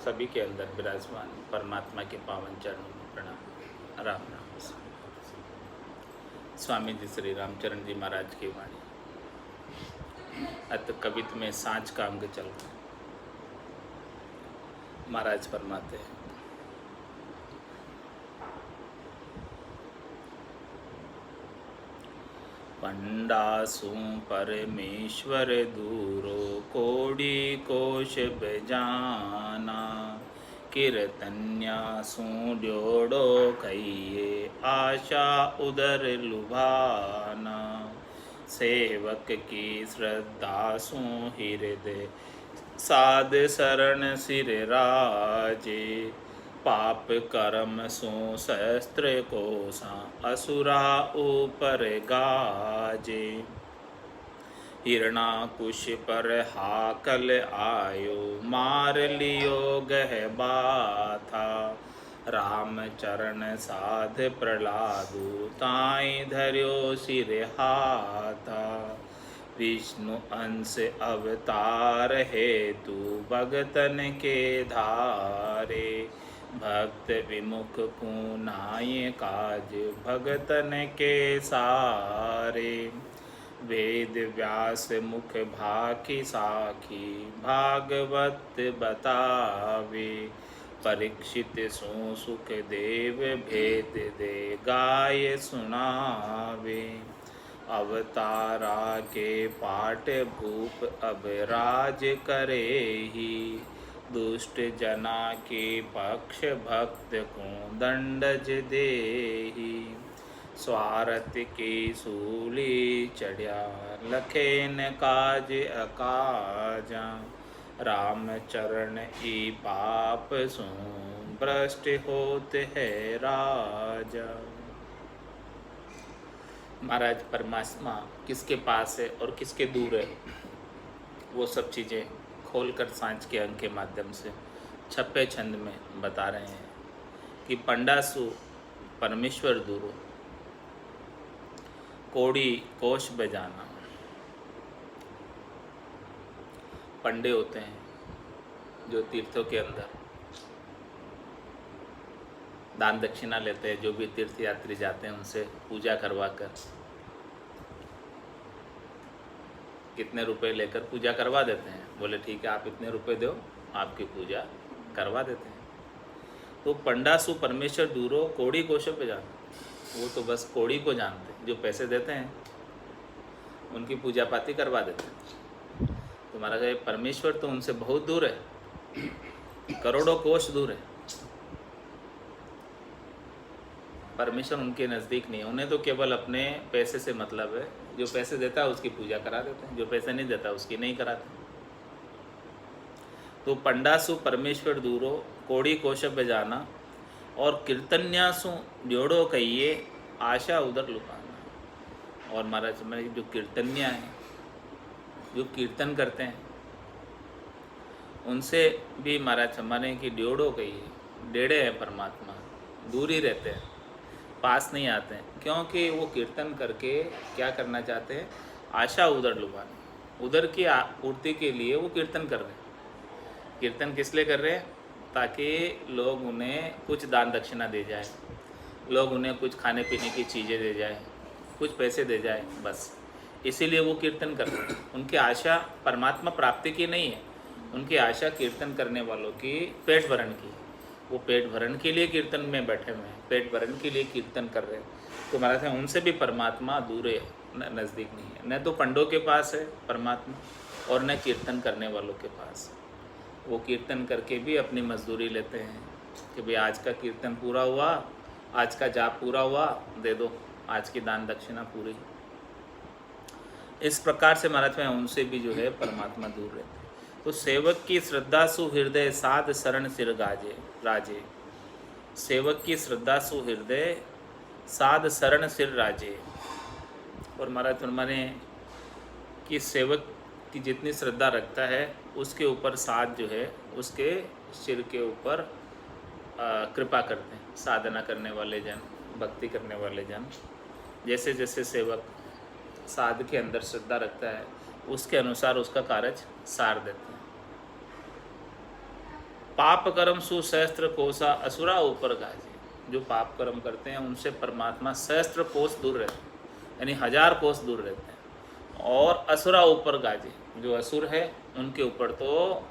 सभी के अंदर विराजमान परमात्मा के पावन चरणों में प्रणाम। राम राम। स्वामी जी श्री रामचरण जी महाराज की वाणी। अत कवित में सांच का अंग चल रहा। महाराज फरमाते हैं, पंडासु परमेश्वर दूरो कोटि कोश बजाना, कीर्तन्यासु ड्योड़ो कहिए आशा उदर लुभाना। सेवक की श्रद्धासु हृदय साध शरण सिर राजे, पाप कर्म सो शस्त्र कोसा असुरा ऊपर गाजे। हिरणाकुश पर हाकल आयो मार लियो गह बाथा, राम चरण साध प्रहलादु ताई धर्यो सिर हाथा। विष्णु अंश अवतार हेतु भगतन के धारे, भक्त विमुख पुनाय काज भगतन के सारे। वेद व्यास मुख भाखी साखी भागवत बतावे, परीक्षित सो सुख देव भेद दे गाय सुनावे। अवतारा के पाट भूप अब राज करे ही, दुष्ट जना के पक्ष भक्त को दंडज देही। स्वार्थ की सूली चढ़िया लखेन काज अकाजा, राम चरण ई पाप सो भ्रष्ट होत है राजा। महाराज परमात्मा किसके पास है और किसके दूर है, वो सब चीज़ें खोलकर सांच के अंक के माध्यम से छप्पे छंद में बता रहे हैं कि पंडासु परमेश्वर दूरो कोड़ी कोश बजाना। पंडे होते हैं जो तीर्थों के अंदर दान दक्षिणा लेते हैं, जो भी तीर्थ यात्री जाते हैं उनसे पूजा करवा कर कितने रुपए लेकर पूजा करवा देते हैं। बोले ठीक है, आप इतने रुपए दो, आपकी पूजा करवा देते हैं। तो पंडासु परमेश्वर दूरो कोड़ी कोशों पे जाते, वो तो बस कोड़ी को जानते हैं, जो पैसे देते हैं उनकी पूजा पाती करवा देते हैं। तो महाराज परमेश्वर तो उनसे बहुत दूर है, करोड़ों कोश दूर है। परमेश्वर उनके नज़दीक नहीं है, उन्हें तो केवल अपने पैसे से मतलब है। जो पैसे देता है उसकी पूजा करा देते हैं, जो पैसे नहीं देता उसकी नहीं कराते। तो पंडासु परमेश्वर दूरो कोड़ी कोश बजाना, और कीर्तन्यासु ड्योड़ो कहिए आशा उदर लुकाना। और महाराज में जो कीर्तन्या हैं, जो कीर्तन करते हैं, उनसे भी महाराज हमारे की ड्योड़ो कहिए, डेढ़े हैं परमात्मा, दूर ही रहते हैं, पास नहीं आते हैं। क्योंकि वो कीर्तन करके क्या करना चाहते हैं, आशा उदर लुभाना, उदर की पूर्ति के लिए वो कीर्तन कर रहे हैं। कीर्तन किस लिए कर रहे हैं, ताकि लोग उन्हें कुछ दान दक्षिणा दे जाए, लोग उन्हें कुछ खाने पीने की चीज़ें दे जाए, कुछ पैसे दे जाए, बस इसीलिए वो कीर्तन कर रहे हैं। उनकी आशा परमात्मा प्राप्ति की नहीं है, उनकी आशा कीर्तन करने वालों की पेट भरण की। वो पेट भरण के लिए कीर्तन में बैठे हुए हैं, पेट भरण के लिए कीर्तन कर रहे हैं। तो महाराज उनसे भी परमात्मा दूर है, नज़दीक नहीं है। न तो पंडों के पास है परमात्मा, और न कीर्तन करने वालों के पास। वो कीर्तन करके भी अपनी मजदूरी लेते हैं कि भाई आज का कीर्तन पूरा हुआ, आज का जाप पूरा हुआ, दे दो आज की दान दक्षिणा पूरी। इस प्रकार से महाराज उनसे भी जो है परमात्मा दूर रहते हैं। तो सेवक की श्रद्धा सु हृदय साध शरण सिर गाजे राजे। सेवक की श्रद्धा सु हृदय साध शरण सिर राजे। और महाराज फरमाने कि सेवक की जितनी श्रद्धा रखता है उसके ऊपर साध जो है उसके सिर के ऊपर कृपा करते हैं। साधना करने वाले जन, भक्ति करने वाले जन, जैसे जैसे सेवक साध के अंदर श्रद्धा रखता है उसके अनुसार उसका कार्य सार देते हैं। पाप कर्म सुसहस्त्र कोसा असुरा ऊपर गाजे। जो पाप कर्म करते हैं उनसे परमात्मा सहस्त्र कोस दूर रहते हैं, यानी 1000 कोस दूर रहते हैं। और असुरा ऊपर गाजे, जो असुर है उनके ऊपर तो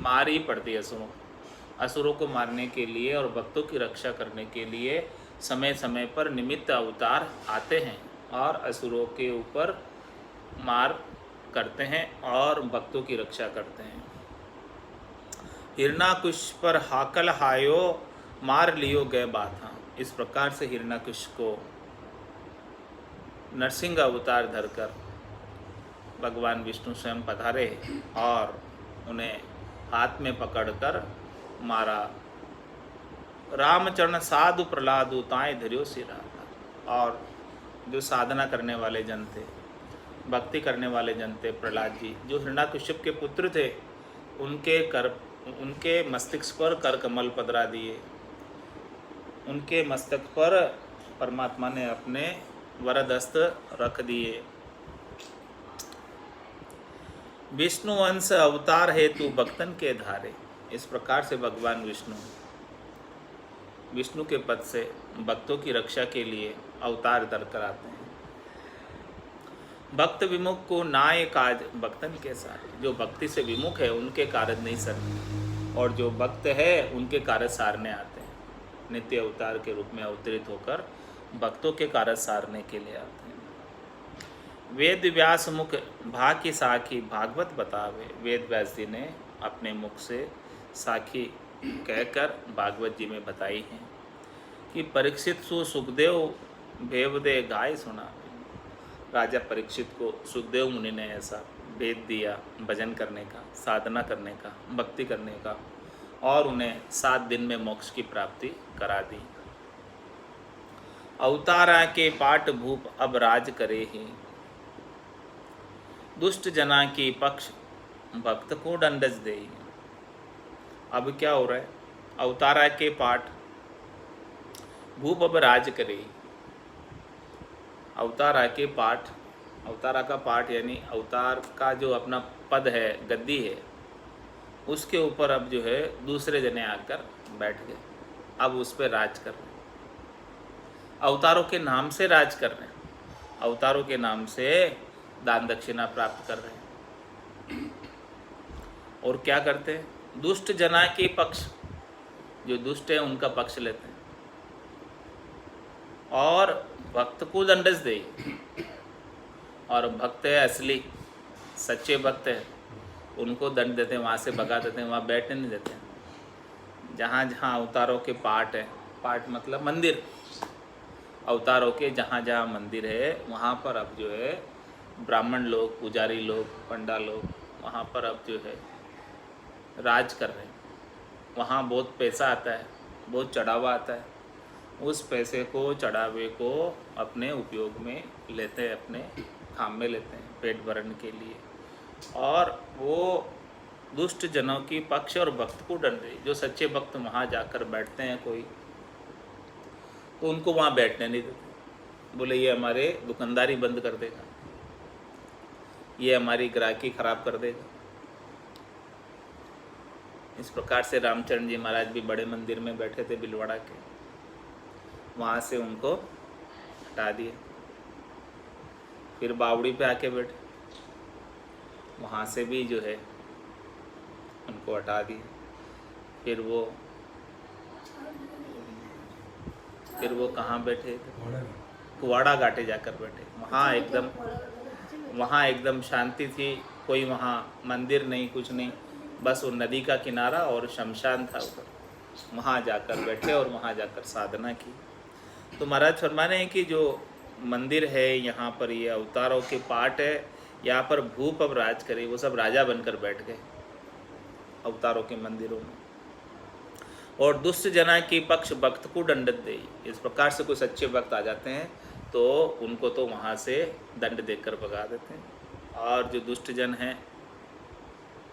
मार ही पड़ती है असुरों। असुरों को मारने के लिए और भक्तों की रक्षा करने के लिए समय समय पर निमित्त अवतार आते हैं और असुरों के ऊपर मार करते हैं और भक्तों की रक्षा करते हैं। हिरणाकुश पर हाकल हायो मार लियो गए बाथा। इस प्रकार से हिरणाकुश को नरसिंह अवतार धरकर भगवान विष्णु स्वयं पधारे और उन्हें हाथ में पकड़कर मारा। रामचरण साधु प्रहलादु ताए धरियो सिरा। और जो साधना करने वाले जन थे, भक्ति करने वाले जन थे, प्रहलाद जी जो हिरण्यकश्यप के पुत्र थे, उनके मस्तिष्क पर कर कमल पधरा दिए। उनके मस्तक पर परमात्मा ने अपने वरद हस्त रख दिए। विष्णु अंश अवतार हेतु भक्तन के धारे। इस प्रकार से भगवान विष्णु के पद से भक्तों की रक्षा के लिए अवतार धर कर आते हैं। भक्त विमुख को नाय काज भक्तन के सारे। जो भक्ति से विमुख है उनके कार्य नहीं सरते, और जो भक्त है उनके कार्य सारने आते हैं। नित्य अवतार के रूप में अवतरित होकर भक्तों के कार्य सारने के लिए आते हैं। वेद व्यास मुख भाकी साखी भागवत बतावे। वेद व्यास जी ने अपने मुख से साखी कहकर भागवत जी में बताई है कि परीक्षित सु सुखदेव भेवदे गाय सुना। राजा परीक्षित को सुखदेव मुनि ने ऐसा भेद दिया भजन करने का, साधना करने का, भक्ति करने का, और उन्हें 7 दिन में मोक्ष की प्राप्ति करा दी। अवतारा के पाठ भूप अब राज करे ही। दुष्ट जना की पक्ष भक्त को दंडज दे। अब क्या हो रहा है? अवतारा के पाठ भूप अब राज करे। अवतारा के पाठ, अवतारा का पाठ यानी अवतार का जो अपना पद है, गद्दी है, उसके ऊपर अब जो है दूसरे जने आकर बैठ गए। अब उस पर राज कर रहे हैं। अवतारों के नाम से राज कर रहे हैं, अवतारों के नाम से दान दक्षिणा प्राप्त कर रहे हैं। और क्या करते हैं? दुष्ट जना के पक्ष, जो दुष्ट है उनका पक्ष लेते हैं और भक्त को दंडस दे। और भक्त है असली, सच्चे भक्त है, उनको दंड देते हैं, वहाँ से भगा देते हैं, वहाँ बैठने नहीं देते हैं। जहाँ जहाँ अवतारों के पाठ है, पाठ मतलब मंदिर, अवतारों के जहाँ जहाँ मंदिर है वहाँ पर अब जो है ब्राह्मण लोग, पुजारी लोग, पंडा लोग वहाँ पर अब जो है राज कर रहे हैं। वहाँ बहुत पैसा आता है, बहुत चढ़ावा आता है। उस पैसे को, चढ़ावे को अपने उपयोग में लेते हैं, अपने काम में लेते हैं, पेट भरने के लिए। और वो दुष्ट जनों की पक्ष और भक्त को दंड दे। जो सच्चे भक्त वहाँ जाकर बैठते हैं कोई, तो उनको वहाँ बैठने नहीं देते। बोले ये हमारे दुकानदारी बंद कर देगा, ये हमारी ग्राहकी खराब कर देगा। इस प्रकार से रामचरण जी महाराज भी बड़े मंदिर में बैठे थे बिलवाड़ा के, वहाँ से उनको हटा दिए। फिर बावड़ी पे आके बैठे, वहाँ से भी जो है उनको हटा दिए। फिर वो कहाँ बैठे थे? कुवाड़ा घाटे जाकर बैठे। वहाँ एकदम शांति थी, कोई वहाँ मंदिर नहीं, कुछ नहीं, बस वो नदी का किनारा और शमशान था उधर। वहाँ जाकर बैठे और वहाँ जाकर साधना की। तो महाराज फरमा रहे हैं कि जो मंदिर है यहाँ पर, ये अवतारों के पाठ है, यहाँ पर भूप अब राज करे। वो सब राजा बनकर बैठ गए अवतारों के मंदिरों में। और दुष्ट जना की पक्ष भक्त को दंड दे। इस प्रकार से कोई सच्चे भक्त आ जाते हैं तो उनको तो वहाँ से दंड देकर भगा देते हैं, और जो दुष्ट जन हैं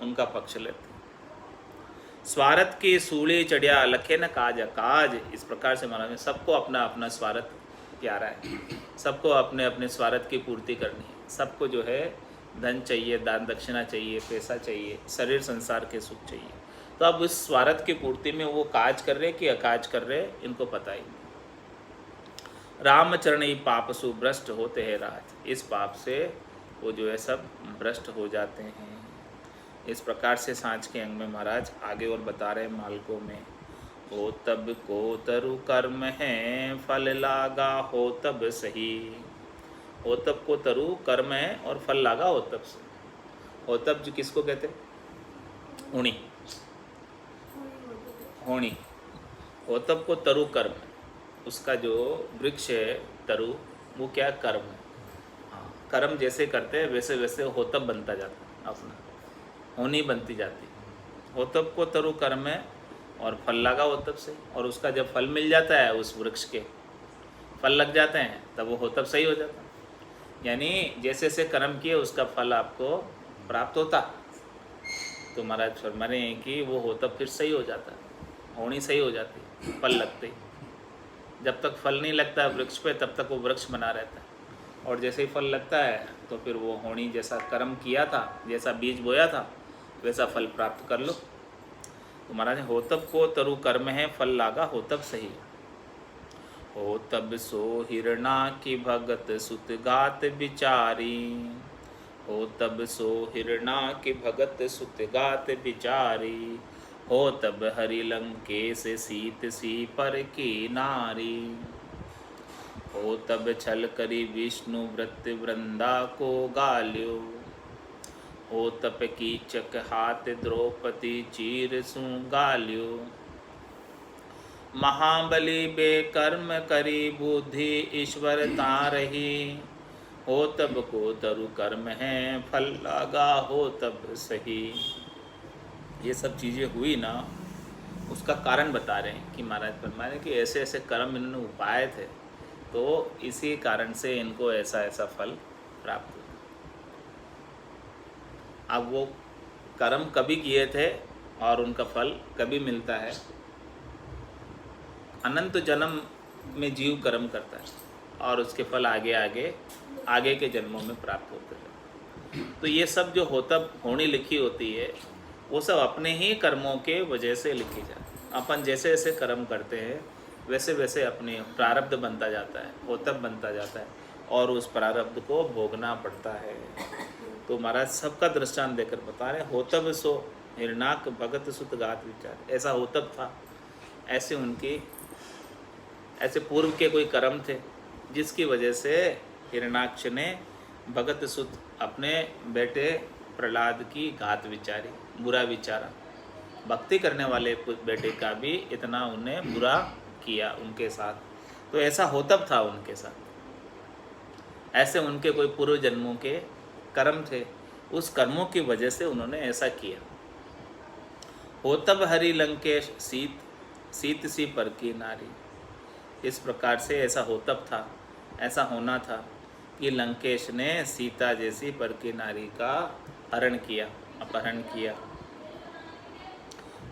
उनका पक्ष लेते हैं। स्वार्थ की सूली चढ़िया लखे न काज काज। इस प्रकार से महाराज, सबको अपना अपना स्वार्थ प्यारा है, सबको अपने अपने स्वार्थ की पूर्ति करनी है। सबको जो है धन चाहिए, दान दक्षिणा चाहिए, पैसा चाहिए, शरीर संसार के सुख चाहिए। तो अब इस स्वार्थ की पूर्ति में वो काज कर रहे कि अकाज कर रहे, इनको पता ही नहीं। रामचरण ही पाप सु भ्रष्ट होते हैं राज, इस पाप से वो जो है सब भ्रष्ट हो जाते हैं। इस प्रकार से सांझ के अंग में महाराज आगे और बता रहे हैं मालकों में, हो तब को तरु कर्म है फल लागा हो तब सही। हो तब को तरु कर्म है और फल लागा हो तब से। हो तब जो किसको कहते हैं? होनी, होनी। हो तब को तरु कर्म, उसका जो वृक्ष है तरु, वो क्या कर्म है। हाँ, कर्म जैसे करते हैं वैसे वैसे होतब बनता जाता है, अपना होनी बनती जाती है। होतब को तरु कर्म है और फल लगा होतब से, और उसका जब फल मिल जाता है, उस वृक्ष के फल लग जाते हैं, तब वो होतब सही हो जाता है। यानी जैसे जैसे कर्म किए उसका फल आपको प्राप्त होता। तो महाराज फरमा रहे हैं कि वो होतब फिर सही हो जाता है, होनी सही हो जाती है फल लगते ही। जब तक फल नहीं लगता है वृक्ष पे, तब तक वो वृक्ष बना रहता है, और जैसे ही फल लगता है तो फिर वो होनी जैसा कर्म किया था, जैसा बीज बोया था, वैसा फल प्राप्त कर लो। तो महाराज होतब को तरु कर्म है फल लागा होतब सही। हो तब सो हिरणा की भगत सुत गात बिचारी। हो तब सो हिरणा की भगत सुत गात बिचारी। हो तब हरि लंकेश सीत सी पर की नारी। हो तब छल करी विष्णु व्रत वृंदा को गाल्यो। हो तप कीचक हाथ द्रौपदी चीर सु गाल्यो। महाबली बेकर्म करी बुद्धि ईश्वर तारही। हो तब को तरु कर्म है फल लगा हो तब सही। ये सब चीज़ें हुई ना, उसका कारण बता रहे हैं कि महाराज फरमा रहे हैं कि ऐसे ऐसे कर्म इन्होंने उपाय थे, तो इसी कारण से इनको ऐसा ऐसा फल प्राप्त हुआ। अब वो कर्म कभी किए थे और उनका फल कभी मिलता है। अनंत जन्म में जीव कर्म करता है और उसके फल आगे आगे आगे के जन्मों में प्राप्त होते हैं। तो ये सब जो होनी लिखी होती है, वो सब अपने ही कर्मों के वजह से लिखी जाती है। अपन जैसे जैसे कर्म करते हैं वैसे वैसे अपने प्रारब्ध बनता जाता है, होतब बनता जाता है, और उस प्रारब्ध को भोगना पड़ता है। तो महाराज सबका दृष्टांत देकर बता रहे, होतब सो हिरणाक भगत सुत गात विचार। ऐसा होतब था, ऐसे उनकी ऐसे पूर्व के कोई कर्म थे जिसकी वजह से हिरणाक्ष ने भगत सुत अपने बेटे प्रहलाद की घात विचारी, बुरा विचारा। भक्ति करने वाले बेटे का भी इतना उन्हें बुरा किया उनके साथ। तो ऐसा होतब था उनके साथ, ऐसे उनके कोई पूर्व जन्मों के कर्म थे, उस कर्मों की वजह से उन्होंने ऐसा किया। होतब हरि लंकेश सीत सी पर की नारी। इस प्रकार से ऐसा होतब था, ऐसा होना था कि लंकेश ने सीता जैसी पर की नारी का हरण किया, अपहरण किया।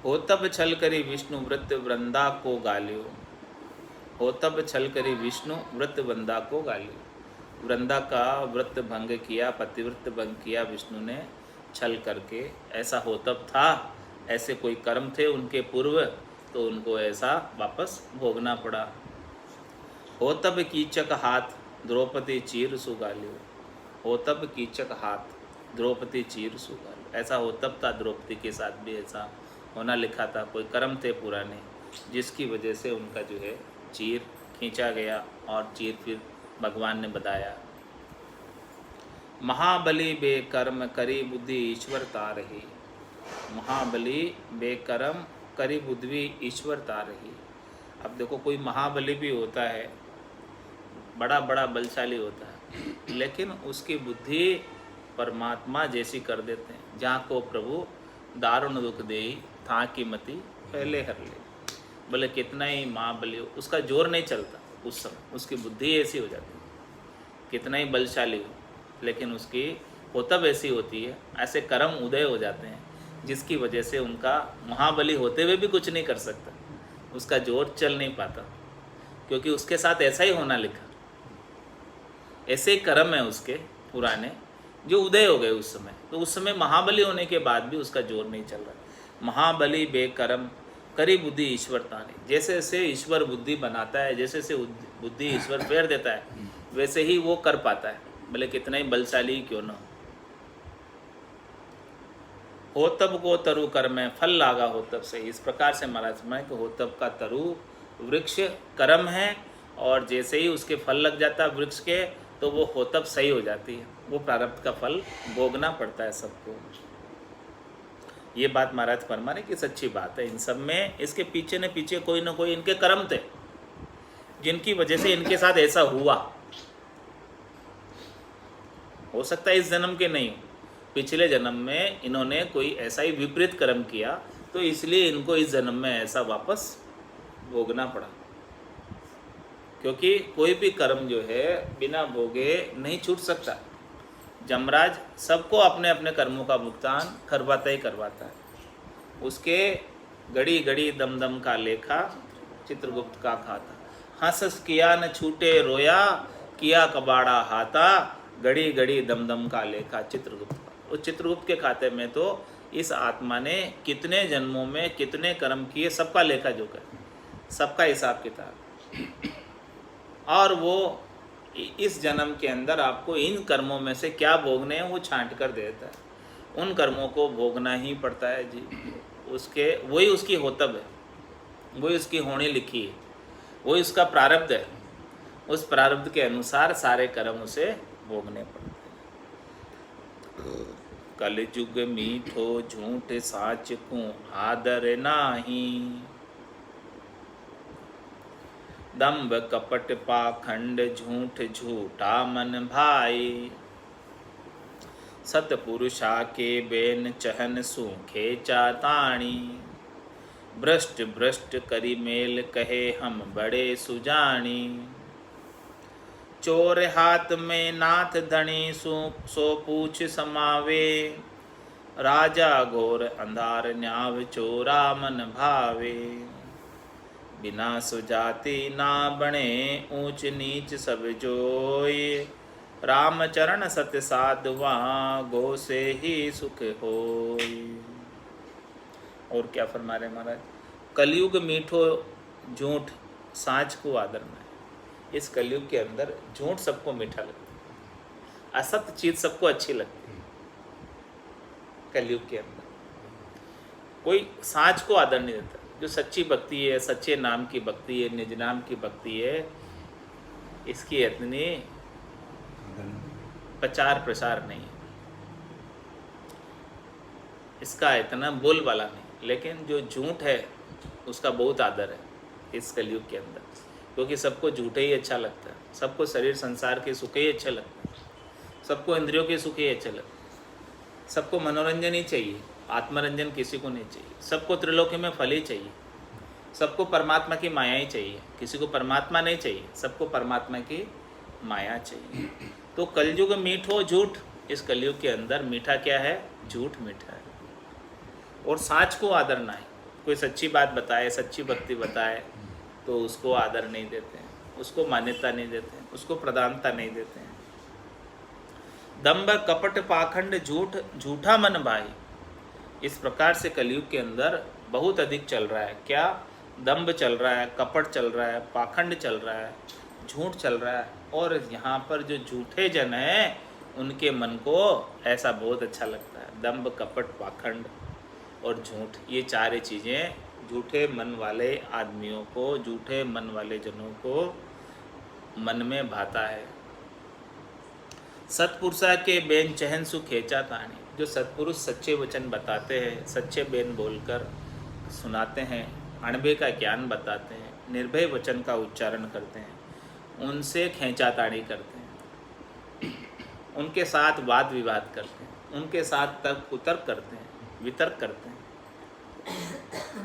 हो तब छल करी विष्णु व्रत वृंदा को गालियो। हो तब छल करी विष्णु व्रत वृंदा को गालियो। वृंदा का व्रत भंग किया, पतिव्रत भंग किया विष्णु ने छल करके। ऐसा होतब था, ऐसे कोई कर्म थे उनके पूर्व, तो उनको ऐसा वापस भोगना पड़ा। हो तब कीचक हाथ द्रौपदी चीर सुगालियो। हो तब कीचक हाथ द्रौपदी चीर सुगालियो। ऐसा होतब था, द्रौपदी के साथ भी ऐसा होना लिखा था। कोई कर्म थे पुराने जिसकी वजह से उनका जो है चीर खींचा गया, और चीर फिर भगवान ने बताया। महाबली बेकर्म करी बुद्धि ईश्वर तारही। महाबली बेकर्म करी बुद्धि ईश्वर तारही। अब देखो, कोई महाबली भी होता है, बड़ा बड़ा बलशाली होता है, लेकिन उसकी बुद्धि परमात्मा जैसी कर देते हैं। जहाँ को प्रभु दारुण दुख देई था की मति पहले हर ले। बोले कितना ही महाबली हो, उसका जोर नहीं चलता उस समय, उसकी बुद्धि ऐसी हो जाती है। कितना ही बलशाली हो, लेकिन उसकी होतब ऐसी होती है, ऐसे कर्म उदय हो जाते हैं जिसकी वजह से उनका महाबली होते हुए भी कुछ नहीं कर सकता, उसका जोर चल नहीं पाता, क्योंकि उसके साथ ऐसा ही होना लिखा। ऐसे कर्म है उसके पुराने जो उदय हो गए उस समय, तो उस समय महाबली होने के बाद भी उसका जोर नहीं चल रहा। महाबली बेकरम करी बुद्धि ईश्वर ताने। जैसे जैसे ईश्वर बुद्धि बनाता है, जैसे जैसे बुद्धि ईश्वर फेर देता है, वैसे ही वो कर पाता है, भले कितना ही बलशाली ही क्यों ना हो। होतब को तरु कर में फल लागा होतब से। इस प्रकार से महाराज में कि होतब का तरु वृक्ष कर्म है, और जैसे ही उसके फल लग जाता है वृक्ष के, तो वो होतब सही हो जाती है, वो प्रारब्ध का फल भोगना पड़ता है सबको। ये बात महाराज फरमा रहे कि सच्ची बात है। इन सब में इसके पीछे न पीछे कोई ना कोई इनके कर्म थे, जिनकी वजह से इनके साथ ऐसा हुआ। हो सकता है इस जन्म के नहीं, पिछले जन्म में इन्होंने कोई ऐसा ही विपरीत कर्म किया, तो इसलिए इनको इस जन्म में ऐसा वापस भोगना पड़ा। क्योंकि कोई भी कर्म जो है बिना भोगे नहीं छूट सकता। जमराज सबको अपने अपने कर्मों का भुगतान करवाता ही करवाता है। उसके घड़ी घड़ी दम दम का लेखा चित्रगुप्त का खाता। हंस हंस किया न छूटे रोया, किया कबाड़ा हाथा, घड़ी घड़ी दम दम का लेखा चित्रगुप्त का। उस चित्रगुप्त के खाते में तो इस आत्मा ने कितने जन्मों में कितने कर्म किए, सबका लेखा जोखा, सबका हिसाब किताब। और वो इस जन्म के अंदर आपको इन कर्मों में से क्या भोगने हैं वो छांट कर देता है। उन कर्मों को भोगना ही पड़ता है जी। उसके वही उसकी होतब है, वही उसकी होनी लिखी है, वही उसका प्रारब्ध है। उस प्रारब्ध के अनुसार सारे कर्म उसे भोगने पड़ते हैं। कलयुग मीठो झूठ साच को आदर नाही, दंभ कपट पाखंड झूठ झूठा मन भाई, सतपुरुषा के बेन चहन सूखे चाताणी, भ्रष्ट भ्रष्ट करी मेल कहे हम बड़े सुजानी, चोर हाथ में नाथ धनी सो पूछ समावे, राजा घोर अंधार न्याव चोरा मन भावे, बिना सुजाति ना बने ऊंच नीच सब जोय, रामचरण सत्य साधवा गो से ही सुख होय। और क्या फरमा रहे महाराज, कलयुग मीठो झूठ साँच को आदर में। इस कलयुग के अंदर झूठ सबको मीठा लगता है, असत्य चीज सबको अच्छी लगती है। कलयुग के अंदर कोई साँच को आदर नहीं देता। जो सच्ची भक्ति है, सच्चे नाम की भक्ति है, निज नाम की भक्ति है, इसकी इतनी प्रचार प्रसार नहीं, इसका इतना बोल वाला नहीं। लेकिन जो झूठ है उसका बहुत आदर है इस कलयुग के अंदर, क्योंकि सबको झूठे ही अच्छा लगता है, सबको शरीर संसार के सुख ही अच्छा लगता है, सबको इंद्रियों के सुख ही अच्छा लगता है, सबको मनोरंजन ही चाहिए, आत्मरंजन किसी को नहीं चाहिए, सबको त्रिलोकी में फल ही चाहिए, सबको परमात्मा की माया ही चाहिए, किसी को परमात्मा नहीं चाहिए, सबको परमात्मा की माया चाहिए। तो कलयुग मीठो झूठ, इस कलयुग के अंदर मीठा क्या है? झूठ मीठा है। और साँच को आदर ना है। कोई सच्ची बात बताए, सच्ची भक्ति बताए तो उसको आदर नहीं देते हैं, उसको मान्यता नहीं देते हैं, उसको प्रधानता नहीं देते हैं। दंभ कपट पाखंड झूठ झूठा मन भाई, इस प्रकार से कलयुग के अंदर बहुत अधिक चल रहा है। क्या? दंभ चल रहा है, कपट चल रहा है, पाखंड चल रहा है, झूठ चल रहा है। और यहाँ पर जो झूठे जन हैं उनके मन को ऐसा बहुत अच्छा लगता है। दंभ कपट पाखंड और झूठ, ये चार चीज़ें झूठे मन वाले आदमियों को, झूठे मन वाले जनों को मन में भाता है। सत्पुरुषा के बेन चहन सु खेचा तानी, जो सत्पुरुष सच्चे वचन बताते हैं, सच्चे बेन बोलकर सुनाते हैं, अणबे का ज्ञान बताते हैं, निर्भय वचन का उच्चारण करते हैं, उनसे खींचातानी करते हैं, उनके साथ वाद विवाद करते हैं, उनके साथ तर्क कुतर्क करते हैं, वितर्क करते हैं।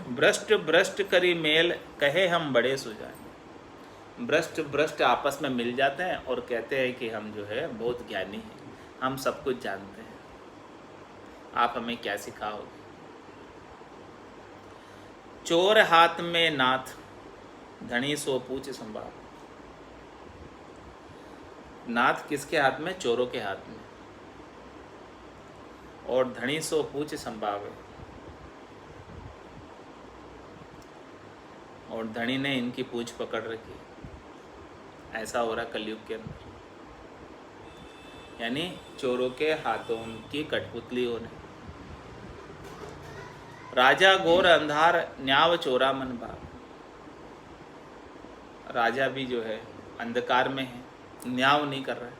भ्रष्ट भ्रष्ट करी मेल कहे हम बड़े सुजाने, भ्रष्ट भ्रष्ट आपस में मिल जाते हैं और कहते हैं कि हम जो है बहुत ज्ञानी हैं, हम सब कुछ जानते हैं, आप हमें क्या सिखाओगे। चोर हाथ में नाथ धनी सो पूछ संभाल, नाथ किसके हाथ में? चोरों के हाथ में। और धनी सो पूछ संभावे, और धनी ने इनकी पूंछ पकड़ रखी। ऐसा हो रहा कलयुग के अंदर, यानी चोरों के हाथों की कठपुतली होने। राजा घोर अंधार न्याव चोरा मन भाग। राजा भी जो है अंधकार में है, न्याव नहीं कर रहा है।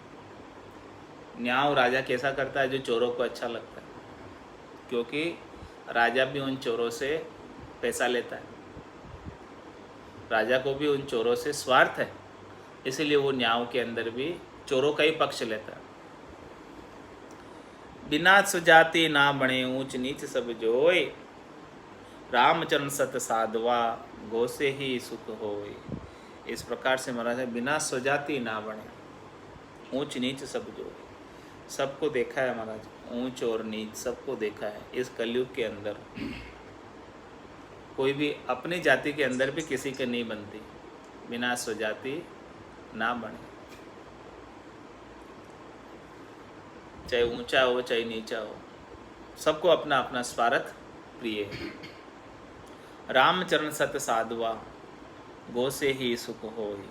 न्याव राजा कैसा करता है? जो चोरों को अच्छा लगता है, क्योंकि राजा भी उन चोरों से पैसा लेता है, राजा को भी उन चोरों से स्वार्थ है, इसलिए वो न्याव के अंदर भी चोरों का ही पक्ष लेता है। बिना सुजाति ना बने ऊंच नीच सब जोय, रामचरण सत साधवा गो से ही सुख होय। इस प्रकार से महाराज है, बिना सुजाति ना बने ऊंच नीच सब जोय। सबको देखा है महाराज, ऊंच और नीच सबको देखा है। इस कलयुग के अंदर कोई भी अपनी जाति के अंदर भी किसी के नहीं बनती, बिना स्वजाति ना बने। चाहे ऊंचा हो चाहे नीचा हो, सबको अपना अपना स्वार्थ प्रिय है। रामचरण सत साधुआ गो से ही सुख होय।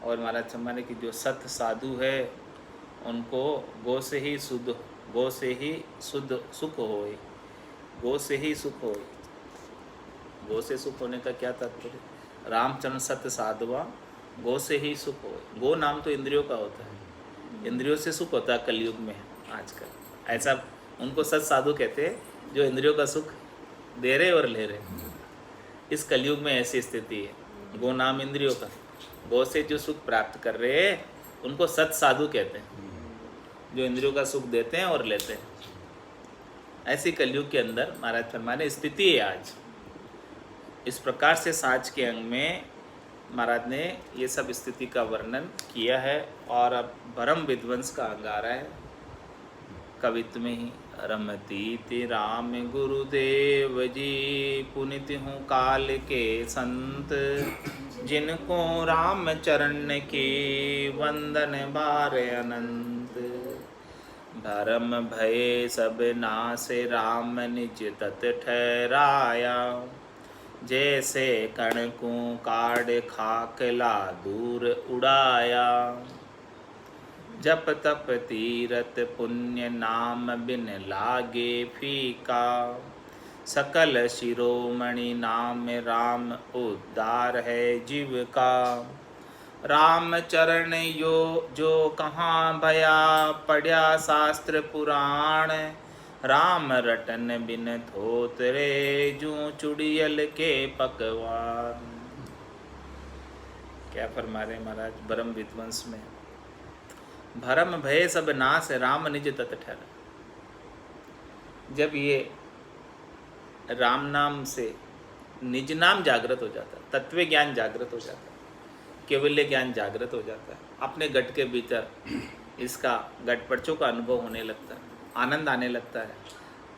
और महाराज सम्मान की जो सत साधु है उनको गो से ही शुद्ध सुख होय। गो से ही सुख होय। गो से सुख होने का क्या तात्पर्य? रामचरण सत्य साधुआ गो से ही सुख होय। गो नाम तो इंद्रियों का होता है, इंद्रियों से सुख होता है कलयुग में आजकल। ऐसा उनको सत साधु कहते हैं, जो इंद्रियों का सुख दे रहे और ले रहे। इस कलयुग में ऐसी स्थिति है। गो नाम इंद्रियों का, गो से जो सुख प्राप्त कर रहे हैं उनको सत साधु कहते हैं, जो इंद्रियों का सुख देते हैं और लेते हैं। ऐसी कलयुग के अंदर महाराज फरमाने स्थिति है आज। इस प्रकार से साज के अंग में महाराज ने ये सब स्थिति का वर्णन किया है। और अब भरम विध्वंस का अंग आ रहा है कवित्व में ही। रमती राम गुरुदेव जी, पुनित हूँ काल के संत, जिनको राम चरण की वंदन बार अनंत। भरम भय सब नासे राम निज तत ठहराया, जैसे कण को काढ़ खाकला दूर उड़ाया। जप तप तीरथ पुण्य नाम बिन लागे फीका, सकल शिरोमणि नाम राम उद्धार है जीव का। राम चरण यो जो कहाँ भया, पढ़या शास्त्र पुराण, राम रटन बिन थोतरे जू चुड़ियल के पकवान। क्या फरमा रहे महाराज भरम विध्वंस में? भरम भय सब नाश राम निज तत ठहरा। जब ये राम नाम से निज नाम जागृत हो जाता है, तत्व ज्ञान जागृत हो जाता है, केवल्य ज्ञान जागृत हो जाता है, अपने घट के भीतर इसका घटपटचों का अनुभव होने लगता है, आनंद आने लगता है,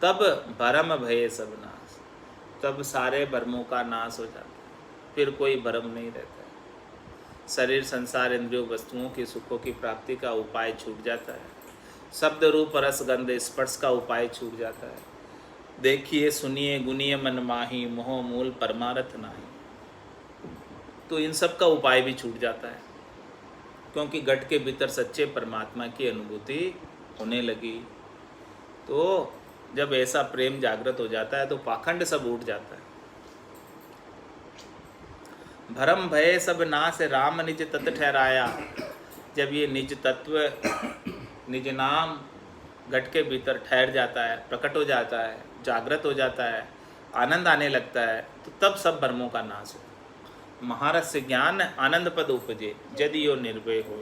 तब भरम भय सब नाश, तब सारे भरमों का नाश हो जाता है। फिर कोई भरम नहीं रहता है। शरीर संसार इंद्रियों वस्तुओं की सुखों की प्राप्ति का उपाय छूट जाता है। शब्द रूप रस गंध स्पर्श का उपाय छूट जाता है। देखिए सुनिए गुनिए मन माही, मोह मूल परमारथ नाही। तो इन सब का उपाय भी छूट जाता है, क्योंकि घट के भीतर सच्चे परमात्मा की अनुभूति होने लगी। तो जब ऐसा प्रेम जागृत हो जाता है तो पाखंड सब उठ जाता है। भरम भय सब नाश राम निज तत् ठहराया। जब ये निज तत्व निज नाम घट के भीतर ठहर जाता है, प्रकट हो जाता है, जागृत हो जाता है, आनंद आने लगता है, तो तब सब भ्रमों का नाश हो। महारस ज्ञान आनंद पद उपजे, यदि यो निर्भय हो।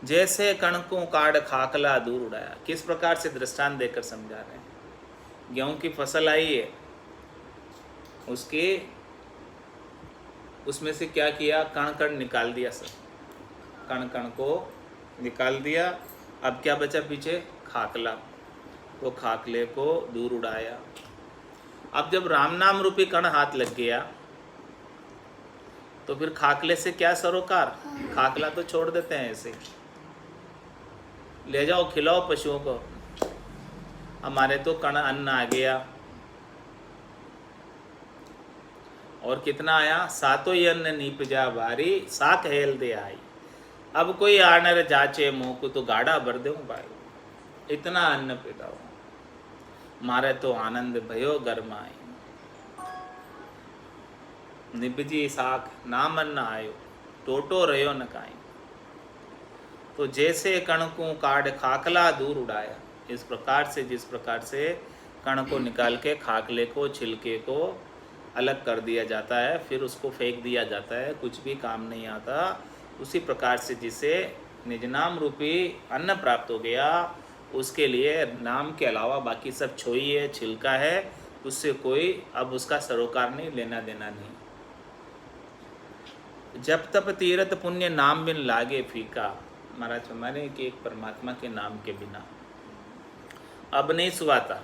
जैसे कणकों काढ़ खाकला दूर उड़ाया। किस प्रकार से दृष्टांत देकर समझा रहे हैं? गेहूं की फसल आई है, उसमें से क्या किया? कण कण निकाल दिया, सब कण कण को निकाल दिया। अब क्या बचा पीछे? खाकला। वो खाकले को दूर उड़ाया। अब जब राम नाम रूपी कण हाथ लग गया तो फिर खाकले से क्या सरोकार? खाकला तो छोड़ देते हैं ऐसे, ले जाओ खिलाओ पशुओं को, हमारे तो कण अन्न आ गया। और कितना आया, सातो अन्न नीपजा बारी साक हेल दे आई। अब कोई आनर जाचे मुँह को तो गाड़ा भर दूं भाई, इतना अन्न पिलाओ, मारे तो आनंद भयो गरमाई। निपजी साख नाम अन्न आयो, टोटो रहो न काई। तो जैसे कण को काट खाकला दूर उड़ाया, इस प्रकार से, जिस प्रकार से कण को निकाल के खाकले को, छिलके को अलग कर दिया जाता है, फिर उसको फेंक दिया जाता है, कुछ भी काम नहीं आता, उसी प्रकार से जिसे निज नाम रूपी अन्न प्राप्त हो गया, उसके लिए नाम के अलावा बाकी सब छोई है, छिलका है, उससे कोई अब उसका सरोकार नहीं, लेना देना नहीं। जब तप तीरथ पुण्य नाम बिन लागे फीका। महाराज हमारे कि एक परमात्मा के नाम के बिना अब नहीं सुहाता,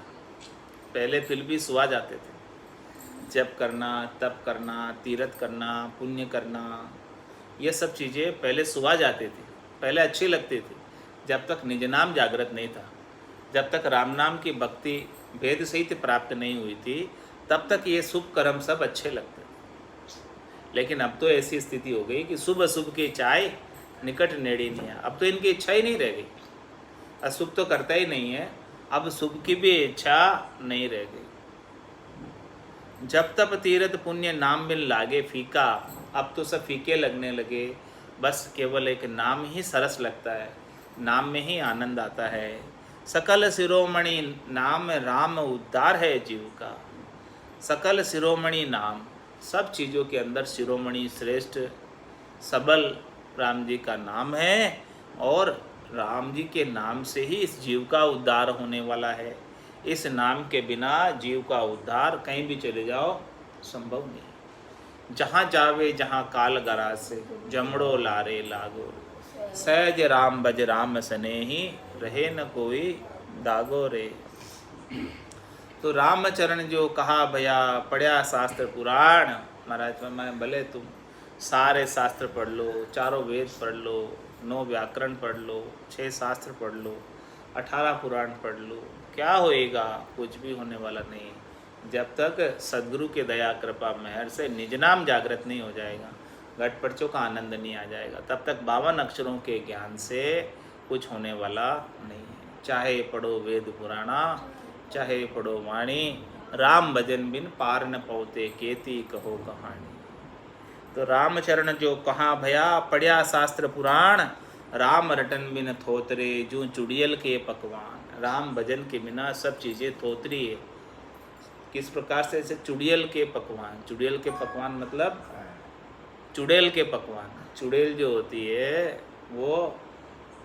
पहले फिर भी सुहा जाते थे। जप करना, तप करना, तीर्थ करना, पुण्य करना, ये सब चीज़ें पहले सुहा जाती थी, पहले अच्छी लगती थी, जब तक निज नाम जागृत नहीं था, जब तक राम नाम की भक्ति भेद सहित प्राप्त नहीं हुई थी, तब तक ये शुभ कर्म सब अच्छे लगते थे। लेकिन अब तो ऐसी स्थिति हो गई कि शुभ अशुभ की चाय निकट नेड़ी नहीं है। अब तो इनकी इच्छा ही नहीं रह गई, अशुभ तो करता ही नहीं है, अब शुभ की भी इच्छा नहीं रह गई। जब तप तीरथ पुण्य नाम बिन लागे फीका, अब तो सब फीके लगने लगे, बस केवल एक नाम ही सरस लगता है, नाम में ही आनंद आता है। सकल शिरोमणि नाम राम उद्धार है जीव का। सकल शिरोमणि नाम, सब चीज़ों के अंदर शिरोमणि श्रेष्ठ सबल राम जी का नाम है, और राम जी के नाम से ही इस जीव का उद्धार होने वाला है। इस नाम के बिना जीव का उद्धार कहीं भी चले जाओ संभव नहीं। जहाँ जावे जहाँ काल गरा से, जमड़ो लारे लागो, सहज राम बज राम स्नेही, रहे न कोई दागो रे। तो रामचरण जो कहा भैया, पढ़या शास्त्र पुराण। महाराज मैं भले तुम सारे शास्त्र पढ़ लो, चारों वेद पढ़ लो, 9 व्याकरण पढ़ लो, 6 शास्त्र पढ़ लो, 18 पुराण पढ़ लो, क्या होएगा? कुछ भी होने वाला नहीं, जब तक सदगुरु के दया कृपा मेहर से निज नाम जागृत नहीं हो जाएगा, घट पर्चों का आनंद नहीं आ जाएगा, तब तक 52 अक्षरों के ज्ञान से कुछ होने वाला नहीं है। चाहे पढ़ो वेद पुराणा, चाहे पढ़ो वाणी, राम भजन बिन पार न पौते, केती कहो कहानी। तो रामचरण जो कहा भया, पढ़या शास्त्र पुराण, राम रटन बिन थोतरे, जो चुड़ियल के पकवान। राम भजन के बिना सब चीज़ें थोतरी है। किस प्रकार से? ऐसे चुड़ियल के पकवान। चुड़ियल के पकवान मतलब चुड़ैल के पकवान। चुड़ैल जो होती है वो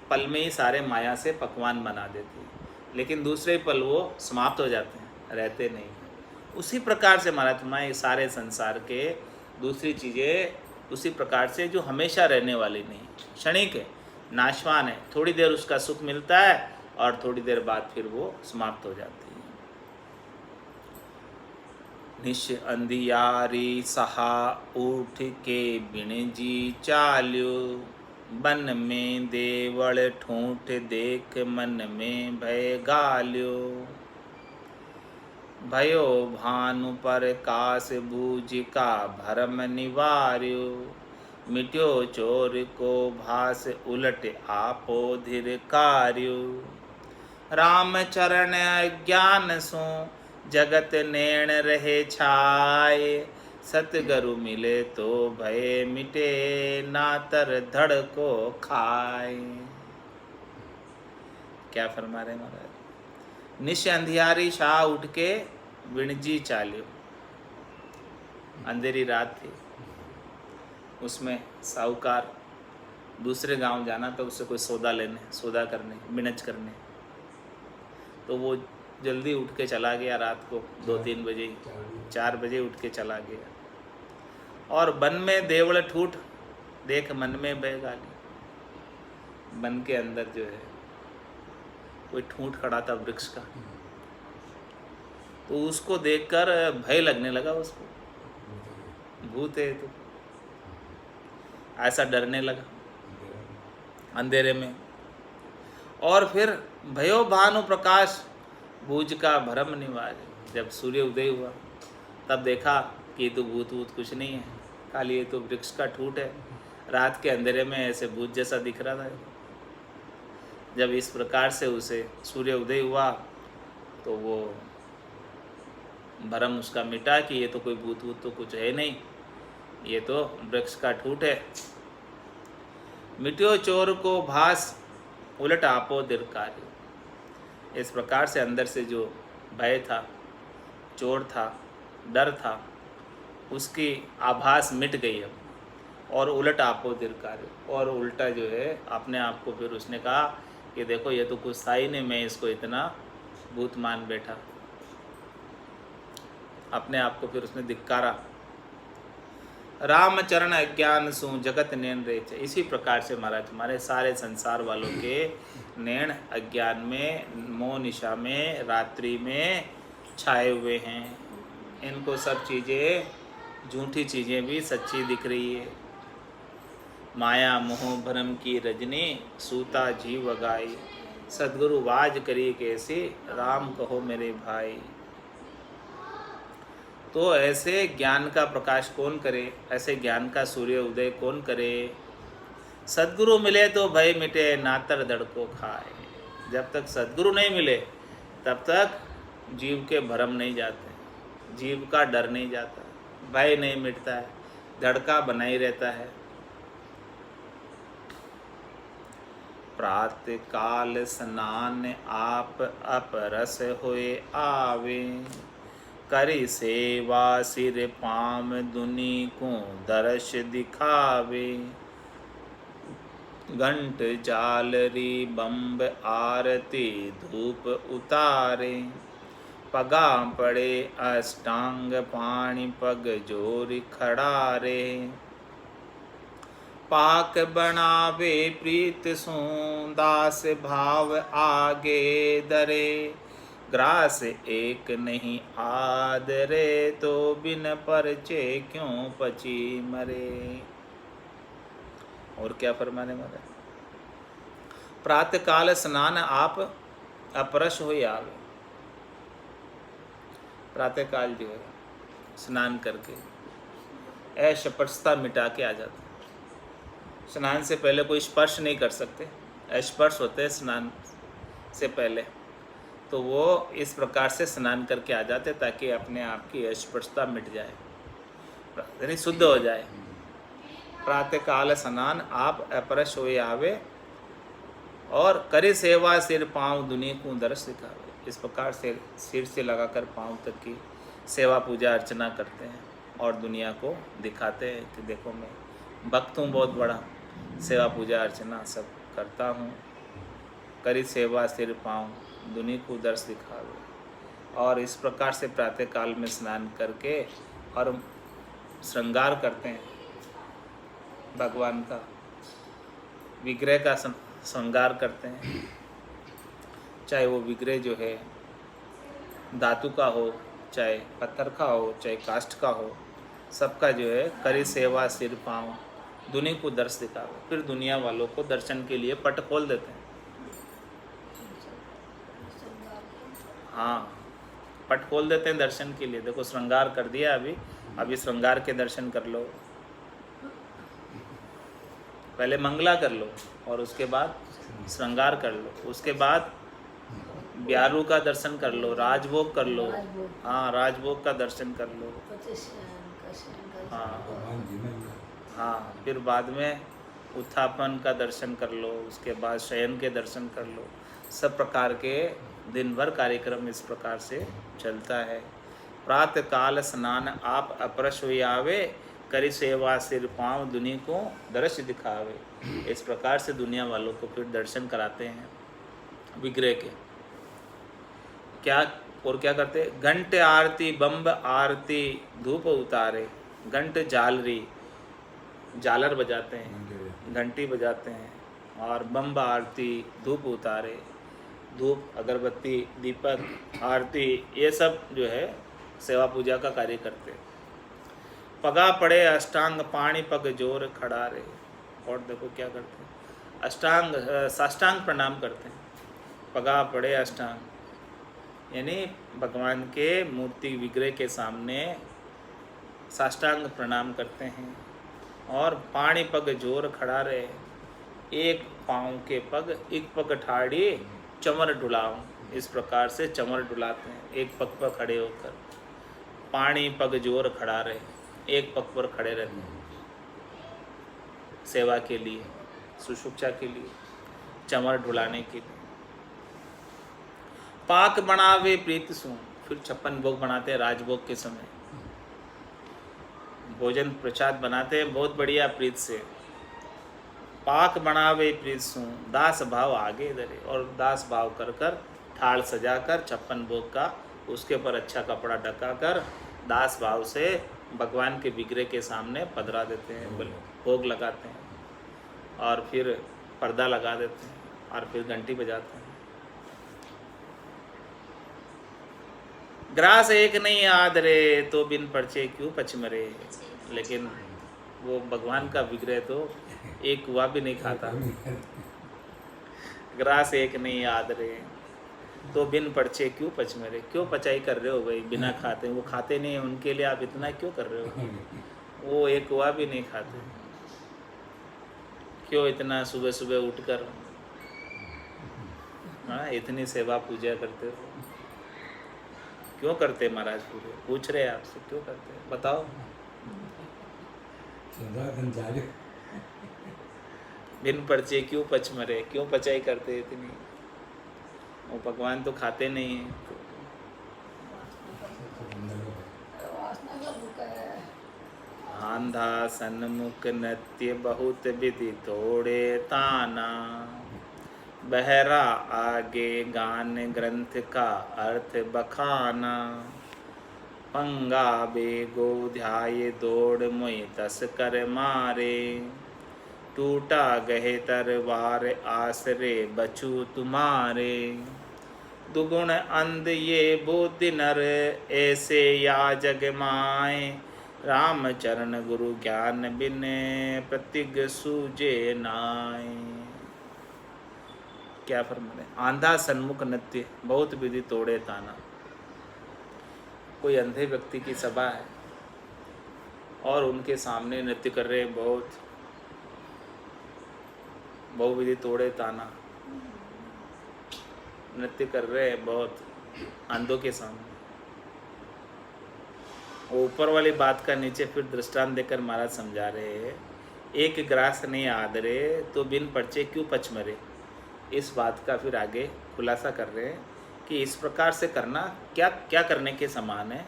पल में ही सारे माया से पकवान बना देती है, लेकिन दूसरे पल वो समाप्त हो जाते हैं, रहते नहीं। उसी प्रकार से महाराज ये सारे संसार के दूसरी चीज़ें उसी प्रकार से जो हमेशा रहने वाली नहीं, क्षणिक है, नाशवान है। थोड़ी देर उसका सुख मिलता है और थोड़ी देर बाद फिर वो समाप्त हो जाती है। निश अंधियारी सहा उठ के बिन जी चाल्यो, बन में देवल ठूठ देख मन में भय गाल्यो। भयो भानु पर कास बूझ का भरम निवार्यो, मिट्यो चोर को भास उलट आपो धिरकार्यो। राम चरण अज्ञान सो जगत नैण रहे छाए, सतगुरु मिले तो भय मिटे नातर धड़ को खाए। क्या फरमा रहे महाराज? निश अंधियारी शाह उठ के विणजी चाल्यो। अंधेरी रात थी, उसमें साहूकार दूसरे गांव जाना था, उससे कोई सौदा लेने, सौदा करने, मिनच करने। तो वो जल्दी उठ के चला गया रात को 2-3 बजे, 4 बजे उठ के चला गया। और वन में देवल ठूठ देख मन में भय गाली। वन के अंदर जो है कोई ठूंठ खड़ा था वृक्ष का, तो उसको देखकर भय लगने लगा उसको, भूत है तो, ऐसा डरने लगा अंधेरे में। और फिर भयो भानु प्रकाश बूझ का भरम निवार, जब सूर्य उदय हुआ तब देखा कि तो भूत वूत कुछ नहीं है, खाली ये तो वृक्ष का ठूठ है। रात के अंधेरे में ऐसे भूत जैसा दिख रहा था। जब इस प्रकार से उसे सूर्य उदय हुआ तो वो भरम उसका मिटा कि ये तो कोई भूत वूत तो कुछ है नहीं, ये तो वृक्ष का ठूठ है। मिट्यो चोर को भास उलट आपो दिरकारी। इस प्रकार से अंदर से जो भय था, चोर था, डर था, उसकी आभास मिट गई अब, और उलट आपो दिरकारी, और उल्टा जो है अपने आप को फिर उसने कहा कि देखो ये तो कुछ था ही नहीं, मैं इसको इतना भूत मान बैठा। अपने आप को फिर उसने धिक्कारा। रामचरण अज्ञान सु जगत नैन रेच। इसी प्रकार से महाराज हमारे सारे संसार वालों के नैन अज्ञान में, मोह निशा में, रात्रि में छाए हुए हैं। इनको सब चीज़ें, झूठी चीज़ें भी सच्ची दिख रही है। माया मोह भरम की रजनी, सूता जीव वगाई। सदगुरु वाज करी कैसे, राम कहो मेरे भाई। तो ऐसे ज्ञान का प्रकाश कौन करे, ऐसे ज्ञान का सूर्य उदय कौन करे। सद्गुरु मिले तो भय मिटे, नातर दड़ को खाए। जब तक सद्गुरु नहीं मिले तब तक जीव के भरम नहीं जाते, जीव का डर नहीं जाता, भय नहीं मिटता है, धड़का बना ही रहता है। प्रातः काल स्नान आप अपरस होए आवे, करी सेवा सिर पाम दुनी को दर्श दिखावे। घंट जालरी बम्ब आरती धूप उतारे, पगा पड़े अष्टांग पाणी पग जोर खड़ारे। पाक बनावे प्रीत सो दास भाव आगे दरे, ग्रास एक नहीं आदरे, तो बिन परचे क्यों पची मरे। और क्या फरमाने वाले। प्रातः काल स्नान आप अपरश हो आवे। प्रातः काल जो है स्नान करके अस्पर्शता मिटा के आ जाते। स्नान से पहले कोई स्पर्श नहीं कर सकते, अस्पर्श होते हैं स्नान से पहले। तो वो इस प्रकार से स्नान करके आ जाते ताकि अपने आप की अस्पर्शता मिट जाए, यानी शुद्ध हो जाए। प्रातः काल स्नान आप अपरश हो आवे, और करे सेवा सिर पाँव दुनिया को दर्श दिखावे। इस प्रकार से सिर से लगाकर पाँव तक की सेवा पूजा अर्चना करते हैं और दुनिया को दिखाते हैं कि देखो मैं भक्त हूँ, बहुत बड़ा, सेवा पूजा अर्चना सब करता हूँ। करी सेवा सिर पाँव दुनिया को दर्श दिखावे। और इस प्रकार से प्रातः काल में स्नान करके और श्रृंगार करते हैं, भगवान का विग्रह का श्रृंगार करते हैं। चाहे वो विग्रह जो है धातु का हो, चाहे पत्थर का हो, चाहे काष्ठ का हो, सबका जो है करी सेवा सिर पाँव दुनिया को दर्श दिखावे। फिर दुनिया वालों को दर्शन के लिए पट खोल देते हैं। हाँ, पट खोल देते हैं दर्शन के लिए। देखो श्रृंगार कर दिया, अभी श्रृंगार के दर्शन कर लो, पहले मंगला कर लो और उसके बाद श्रृंगार कर लो, उसके बाद ब्यारू का दर्शन कर लो, राजभोग कर लो। हाँ, राजभोग का दर्शन कर लो। हाँ, फिर बाद में उत्थापन का दर्शन कर लो, उसके बाद शयन के दर्शन कर लो। सब प्रकार के दिन भर कार्यक्रम इस प्रकार से चलता है। प्रातः काल स्नान आप अपरश हुई आवे, करी सेवा सिर पाँव दुनिया को दर्श दिखावे। इस प्रकार से दुनिया वालों को फिर दर्शन कराते हैं विग्रह के। क्या और क्या करते, घंटे आरती बम्ब आरती धूप उतारे। घंट जालरी, झालर बजाते हैं, घंटी बजाते हैं, और बम्ब आरती धूप उतारे। धूप, अगरबत्ती, दीपक, आरती, ये सब जो है सेवा पूजा का कार्य करते हैं। पगा पड़े अष्टांग पाणी पग जोर खड़ा रे। और देखो क्या करते हैं, अष्टांग साष्टांग प्रणाम करते हैं। पगा पड़े अष्टांग, यानी भगवान के मूर्ति विग्रह के सामने साष्टांग प्रणाम करते हैं और पाणी पग जोर खड़ा रहे, एक पाँव के पग एक पग ठाड़ी चमर डुलाऊं। इस प्रकार से चमर डुलाते हैं, एक पग पर खड़े होकर। पाणी पग जोर खड़ा रहे, एक पग पर खड़े रहते हैं सेवा के लिए, सुषुप्चा के लिए, चमर ढुलाने के लिए। पाक बनावे प्रीत सु, फिर 56 भोग बनाते हैं राजभोग के समय। भोजन प्रसाद बनाते हैं बहुत बढ़िया प्रीत से। पाक बनावे प्रीत सु, दास भाव आगे धरे, और दास भाव कर कर थाल सजाकर 56 भोग का उसके पर अच्छा कपड़ा ढकाकर दास भाव से भगवान के विग्रह के सामने पधरा देते हैं, भोग लगाते हैं और फिर पर्दा लगा देते हैं और फिर घंटी बजाते हैं। ग्रास एक नहीं आदरे तो बिन परचे क्यों पचमरे। लेकिन वो भगवान का विग्रह तो एक हुआ भी नहीं खाता। ग्रास एक नहीं आदरे तो बिन परचे क्यों पचमरे। क्यों पचाई कर रहे हो भाई बिना खाते? वो खाते नहीं, उनके लिए आप इतना क्यों कर रहे हो? वो एक हुआ भी नहीं खाते, क्यों इतना सुबह सुबह उठकर इतनी सेवा पूजा करते हो? क्यों करते महाराज? पूरे पूछ रहे हैं आपसे, क्यों करते हैं बताओ? बिन परचे क्यों पचमरे, क्यों पचाई करते इतनी? वो भगवान तो खाते नहीं है। आंधा सन्मुख नत्य बहुत विधि तोड़े ताना, बहरा आगे गान ग्रंथ का अर्थ बखाना। पंगा बेगो ध्याय दौड़ मोय तस कर मारे, टूटा गहे तरवार आसरे बचू तुम्हारे। दुगुण अंध ये बुद्धि नर ऐसे या जग माए, राम चरण गुरु ज्ञान बिन प्रतिग सूझे नाय। क्या फरमाने? आंधा सन्मुख नृत्य बहुत विधि तोड़े ताना। कोई अंधे व्यक्ति की सभा है और उनके सामने नृत्य कर रहे, बहुत बहुविधि तोड़े ताना नृत्य कर रहे हैं बहुत अंधों के सामने। ऊपर वाली बात का नीचे फिर दृष्टांत देकर महाराज समझा रहे हैं, एक ग्रास नहीं आदरे तो बिन परचे क्यों पचमरे। इस बात का फिर आगे खुलासा कर रहे हैं कि इस प्रकार से करना क्या क्या करने के समान है।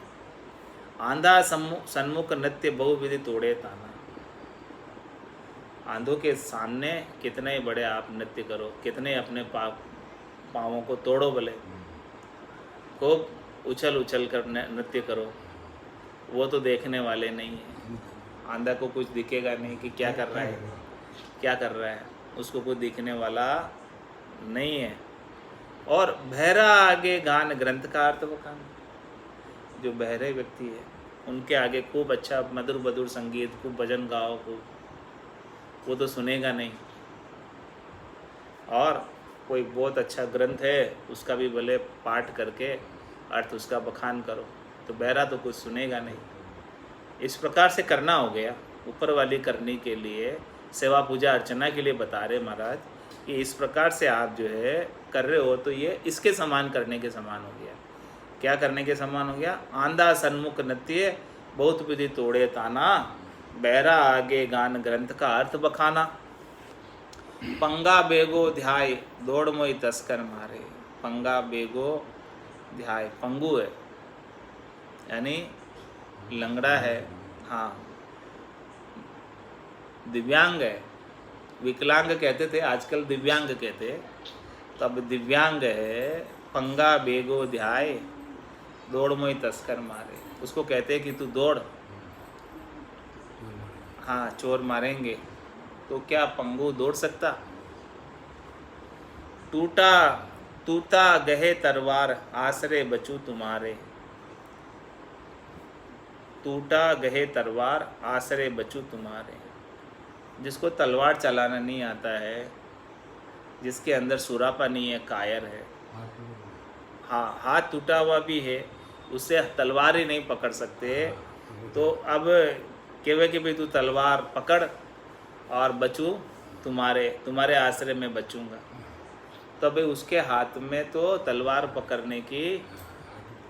आंधा सन्मुख नृत्य बहुविधि तोड़े ताना। आंधों के सामने कितने बड़े आप नृत्य करो, कितने अपने पाँवों को तोड़ो, भले खूब उछल उछल कर नृत्य करो, वो तो देखने वाले नहीं है। आंधा को कुछ दिखेगा नहीं कि क्या कर रहा है, क्या कर रहा है, उसको कुछ दिखने वाला नहीं है। और बहरा आगे गान ग्रंथ का अर्थ बखान। जो बहरे व्यक्ति है उनके आगे खूब अच्छा मधुर मधुर संगीत, खूब भजन गाओ, खूब, वो तो सुनेगा नहीं। और कोई बहुत अच्छा ग्रंथ है उसका भी भले पाठ करके अर्थ उसका बखान करो, तो बहरा तो कुछ सुनेगा नहीं। इस प्रकार से करना हो गया। ऊपर वाली करने के लिए, सेवा पूजा अर्चना के लिए बता रहे महाराज कि इस प्रकार से आप जो है कर रहे हो तो ये इसके समान करने के समान हो गया। क्या करने के समान हो गया? आंधा सन्मुख नृत्य बहुत विधि तोड़े ताना, बहरा आगे गान ग्रंथ का अर्थ बखाना। पंगा बेगो ध्याय दौड़ मोई तस्कर मारे। पंगा बेगो ध्याय, पंगु है यानी लंगड़ा है, हाँ, दिव्यांग है। विकलांग कहते थे, आजकल दिव्यांग कहते, तब दिव्यांग है। पंगा बेगो ध्याय दौड़ मोई तस्कर मारे। उसको कहते हैं कि तू दौड़, हाँ चोर मारेंगे। तो क्या पंगु दौड़ सकता? टूटा गहे तरवार आसरे बचू तुम्हारे। टूटा गहे तरवार आसरे बचू तुम्हारे। जिसको तलवार चलाना नहीं आता है, जिसके अंदर सुरापा नहीं है, कायर है, हाँ, हाथ टूटा हुआ भी है, उससे तलवार ही नहीं पकड़ सकते, तो अब कहवे कि भाई तू तलवार पकड़ और बचूं तुम्हारे आश्रय में बचूंगा। तो भाई उसके हाथ में तो तलवार पकड़ने की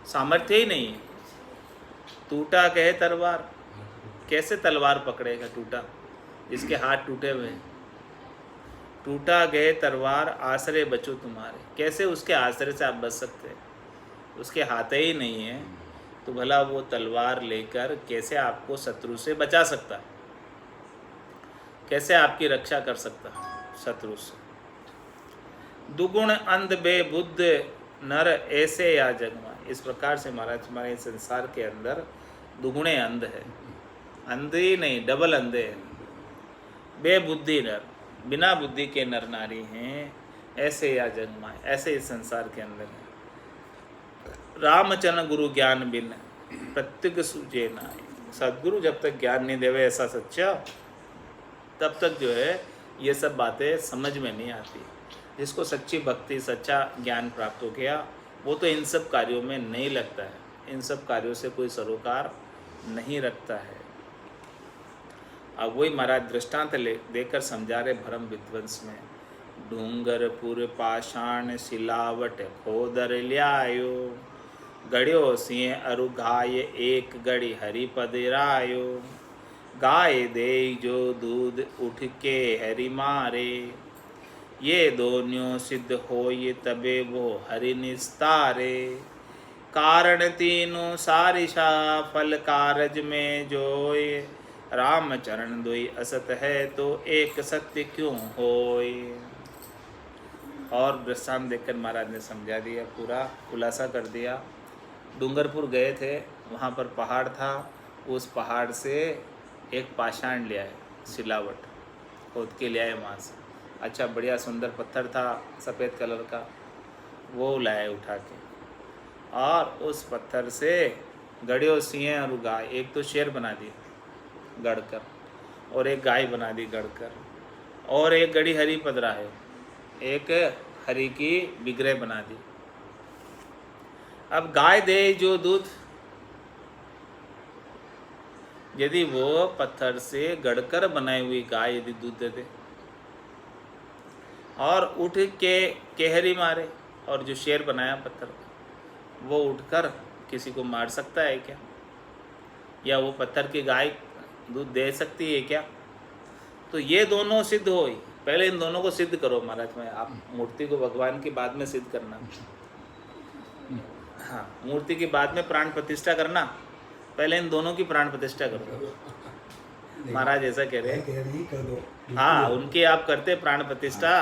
सामर्थ्य ही नहीं है। टूटा कहे तलवार, कैसे तलवार पकड़ेगा टूटा, जिसके हाथ टूटे हुए हैं। टूटा गए तलवार आश्रय बचो तुम्हारे, कैसे उसके आश्रय से आप बच सकते हैं? उसके हाथ ही नहीं है तो भला वो तलवार लेकर कैसे आपको शत्रु से बचा सकता, कैसे आपकी रक्षा कर सकता शत्रु से? दुगुण अंध बेबुद्ध नर ऐसे या जगमा। इस प्रकार से महाराज हमारे संसार के अंदर दुगुणे अंध है, अंधे ही नहीं डबल अंधे हैं। बेबुद्धि नर, बिना बुद्धि के नर नारी हैं, ऐसे या जगमाए, ऐसे इस संसार के अंदर है। रामचरण गुरु ज्ञान बिन प्रत्येक सूझे नाय। सदगुरु जब तक ज्ञान नहीं देवे ऐसा सच्चा, तब तक जो है ये सब बातें समझ में नहीं आती। जिसको सच्ची भक्ति सच्चा ज्ञान प्राप्त हो गया वो तो इन सब कार्यों में नहीं लगता है, इन सब कार्यों से कोई सरोकार नहीं रखता है। अब वही महाराज दृष्टांत देकर समझा रहे भरम विध्वंस में। डूंगरपुर पाषाण सिलावट खोदर ल्यायो, गड़्यो सिंह अरु गाय एक गड़ी हरि पद रायो। गाय दे जो दूध उठ के हरि मारे, ये दोन्यों सिद्ध होय तबे वो हरि निस्तारे। कारण तीनों सारिषा फल कारज में जोय, राम चरण दुई असत है तो एक सत्य क्यों होय। और दृष्टांत देखकर महाराज ने समझा दिया, पूरा खुलासा कर दिया। डूंगरपुर गए थे, वहाँ पर पहाड़ था, उस पहाड़ से एक पाषाण लिया है, सिलावट खोद के लिया है वहाँ से। अच्छा बढ़िया सुंदर पत्थर था सफ़ेद कलर का, वो लाए उठा के, और उस पत्थर से गड़ियों सिंह और गाय, एक तो शेर बना दिया गढ़कर, और एक गाय बना दी गढ़कर, और एक गड़ी हरी पदरा है, एक हरी की विग्रह बना दी। अब गाय दे जो दूध, यदि वो पत्थर से गढ़कर बनाई हुई गाय यदि दूध दे दे, और उठ के केहरी मारे, और जो शेर बनाया पत्थर का वो उठकर किसी को मार सकता है क्या? या वो पत्थर की गाय दूध दे सकती है क्या? तो ये दोनों सिद्ध हो, पहले इन दोनों को सिद्ध करो महाराज में। आप मूर्ति को भगवान की बाद में सिद्ध करना, हाँ मूर्ति की बाद में प्राण प्रतिष्ठा करना, पहले इन दोनों की प्राण प्रतिष्ठा करो। महाराज ऐसा कह रहे हैं, हाँ उनकी आप करते प्राण प्रतिष्ठा,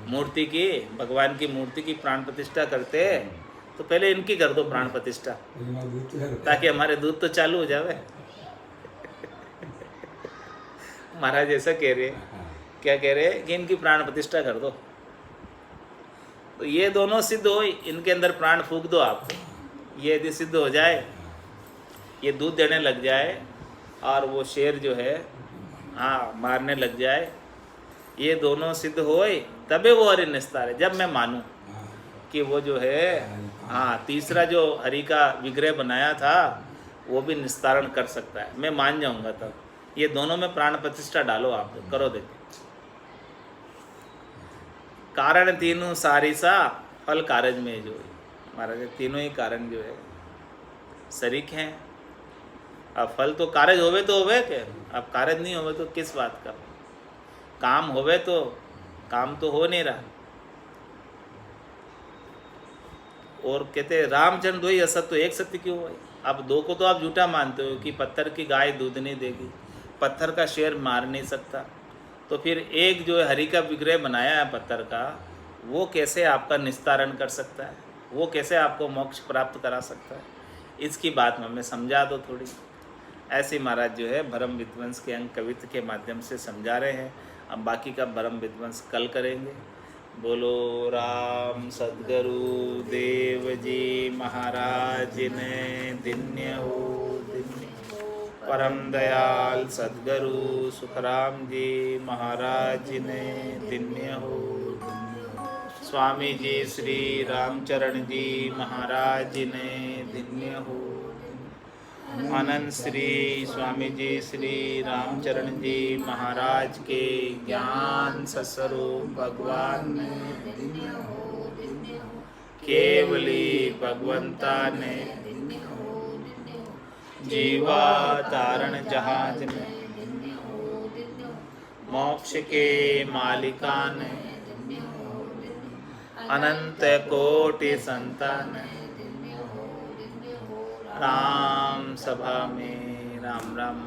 मूर्ति की, भगवान की मूर्ति की प्राण प्रतिष्ठा करते, तो पहले इनकी कर दो प्राण प्रतिष्ठा, ताकि हमारे दूध तो चालू हो जावे। महाराज ऐसा कह रहे, क्या कह रहे कि इनकी प्राण प्रतिष्ठा कर दो, तो ये दोनों सिद्ध हो, इनके अंदर प्राण फूंक दो आप। ये यदि सिद्ध हो जाए, ये दूध देने लग जाए, और वो शेर जो है हाँ मारने लग जाए, ये दोनों सिद्ध होए तबे वो हरि निस्तार है। जब मैं मानूं कि वो जो है हाँ तीसरा जो हरि का विग्रह बनाया था वो भी निस्तारण कर सकता है, मैं मान जाऊंगा तब। ये दोनों में प्राण प्रतिष्ठा डालो, आप करो देखो। कारण तीनों सारिसा फल कारज में जो है महाराज, तीनों ही कारण जो है शरीक हैं। अब फल तो कारज होवे तो होवे के, अब कारज नहीं होवे तो किस बात का? काम होवे तो काम तो हो नहीं रहा। और कहते रामचंद्र दो ही असत तो एक सत्य क्यों है? अब दो को तो आप झूठा मानते हो कि पत्थर की गाय दूध नहीं देगी, पत्थर का शेर मार नहीं सकता, तो फिर एक जो हरि का विग्रह बनाया है पत्थर का, वो कैसे आपका निस्तारण कर सकता है? वो कैसे आपको मोक्ष प्राप्त करा सकता है? इसकी बात हमें समझा दो थोड़ी। ऐसे महाराज जो है भरम विध्वंस के अंग कवित्व के माध्यम से समझा रहे हैं। अब बाकी का भरम विध्वंस कल करेंगे। बोलो राम सद्गुरु देव जी महाराज ने धन्य हो, परम दयाल सद्गुरु सुखराम जी महाराज ने धन्य हो, स्वामी जी श्री रामचरण जी महाराज ने धन्य हो, अनंत श्री स्वामी जी श्री रामचरण जी महाराज के ज्ञान सस्वरूप भगवान ने केवली भगवंता ने जीवा तारण जहाज में मोक्ष के मालिका ने अनंत कोटि संतान राम सभा में राम राम।